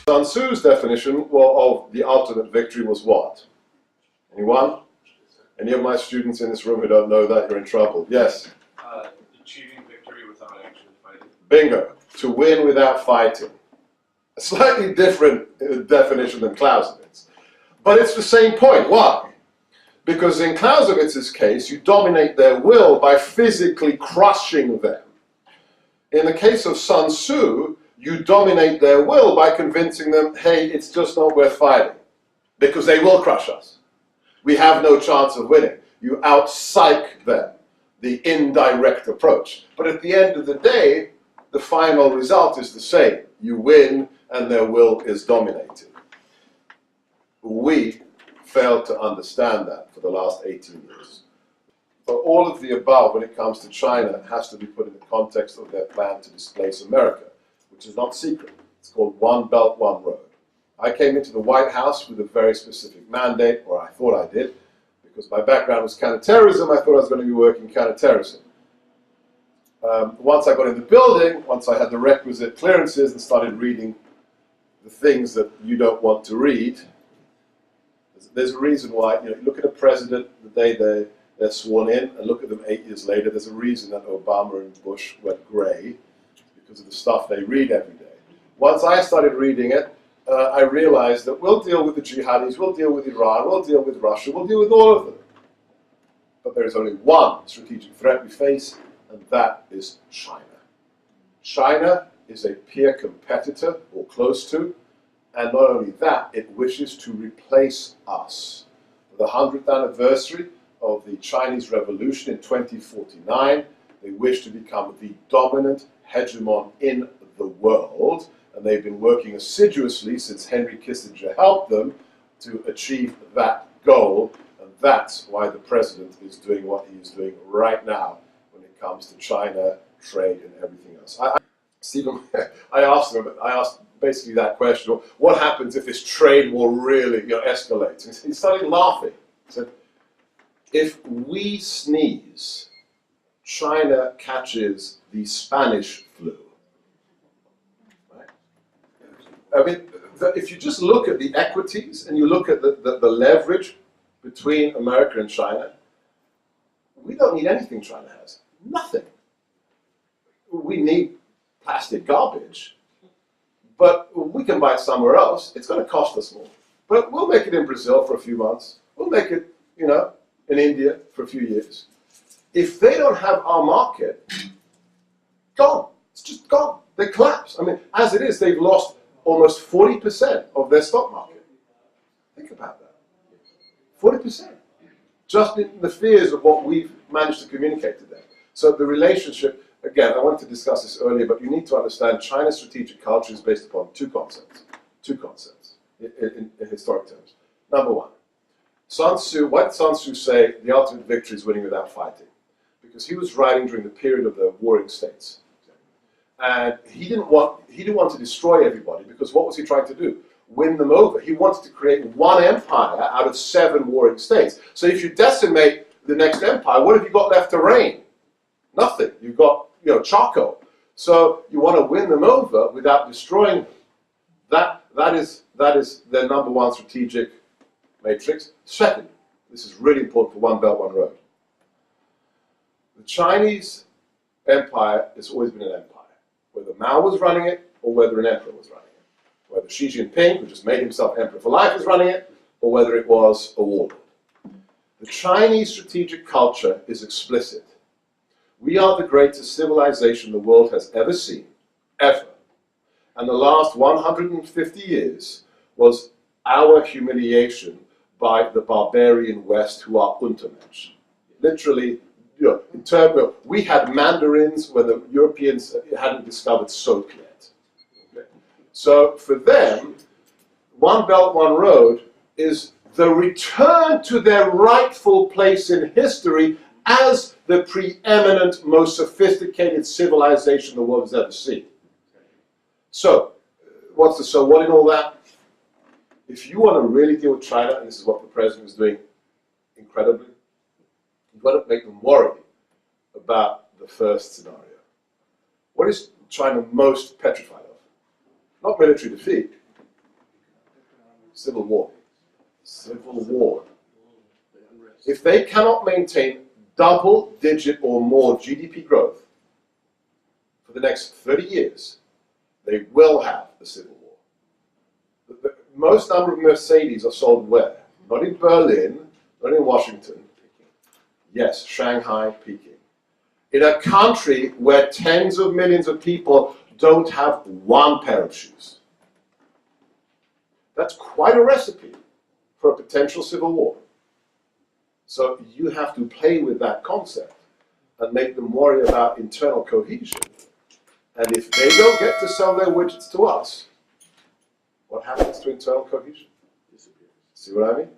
Sun Tzu's definition of the ultimate victory was what? Anyone? Any of my students in this room who don't know that, you're in trouble. Yes? Achieving victory without actually fighting. Bingo. To win without fighting. A slightly different definition than Clausewitz's. But it's the same point. Why? Because in Clausewitz's case, you dominate their will by physically crushing them. In the case of Sun Tzu, you dominate their will by convincing them, hey, it's just not worth fighting, because they will crush us. We have no chance of winning. You out-psych them, the indirect approach. But at the end of the day, the final result is the same. You win, and their will is dominated. We failed to understand that for the last 18 years. But all of the above, when it comes to China, has to be put in the context of their plan to displace America, which is not secret. It's called One Belt, One Road. I came into the White House with a very specific mandate, or I thought I did, because my background was counterterrorism. I thought I was going to be working counterterrorism. Once I got in the building, once I had the requisite clearances and started reading the things that you don't want to read, there's a reason why, you look at a president the day they're sworn in, and look at them 8 years later. There's a reason that Obama and Bush went grey, because of the stuff they read every day. Once I started reading it, I realized that we'll deal with the jihadis, we'll deal with Iran, we'll deal with Russia, we'll deal with all of them. But there is only one strategic threat we face, and that is China. China is a peer competitor, or close to, and not only that, it wishes to replace us. For the 100th anniversary of the Chinese Revolution in 2049, they wish to become the dominant hegemon in the world, and they've been working assiduously since Henry Kissinger helped them to achieve that goal, and that's why the president is doing what he is doing right now when it comes to China, trade, and everything else. Stephen, I asked basically that question: what happens if this trade war really escalates? And he started laughing. He said, if we sneeze, China catches the Spanish flu. Right? I mean, if you just look at the equities and you look at the leverage between America and China, we don't need anything China has. Nothing. We need plastic garbage, but we can buy it somewhere else. It's going to cost us more. But we'll make it in Brazil for a few months. We'll make it, in India for a few years. If they don't have our market, gone. It's just gone. They collapse. I mean, as it is, they've lost almost 40% of their stock market. Think about that. 40%. Just in the fears of what we've managed to communicate to them. So the relationship, again, I wanted to discuss this earlier, but you need to understand China's strategic culture is based upon two concepts in historic terms. Number one, Sun Tzu, what did Sun Tzu say? The ultimate victory is winning without fighting. Because he was writing during the period of the warring states. And he didn't want to destroy everybody, because what was he trying to do? Win them over. He wanted to create one empire out of 7 warring states. So if you decimate the next empire, what have you got left to reign? Nothing. You've got, charcoal. So you want to win them over without destroying them. That is their number one strategic matrix. Second, this is really important for One Belt, One Road. The Chinese empire has always been an empire, whether Mao was running it or whether an emperor was running it. Whether Xi Jinping, who just made himself emperor for life, was running it, or whether it was a warlord. The Chinese strategic culture is explicit. We are the greatest civilization the world has ever seen, ever. And the last 150 years was our humiliation by the barbarian West, who are Untermensch. Literally, in terms of, we had Mandarins when the Europeans hadn't discovered soap yet. Okay? So for them, One Belt, One Road is the return to their rightful place in history as the preeminent, most sophisticated civilization the world has ever seen. So, what's the so what in all that? If you want to really deal with China, and this is what the president is doing incredibly, you've got to make them worry about the first scenario. What is China most petrified of? Not military defeat. Civil war. Civil war. If they cannot maintain double-digit or more GDP growth for the next 30 years, they will have a civil war. The most number of Mercedes are sold where? Not in Berlin, not in Washington. Yes, Shanghai, Peking. In a country where tens of millions of people don't have one pair of shoes. That's quite a recipe for a potential civil war. So you have to play with that concept and make them worry about internal cohesion. And if they don't get to sell their widgets to us, what happens to internal cohesion? See what I mean?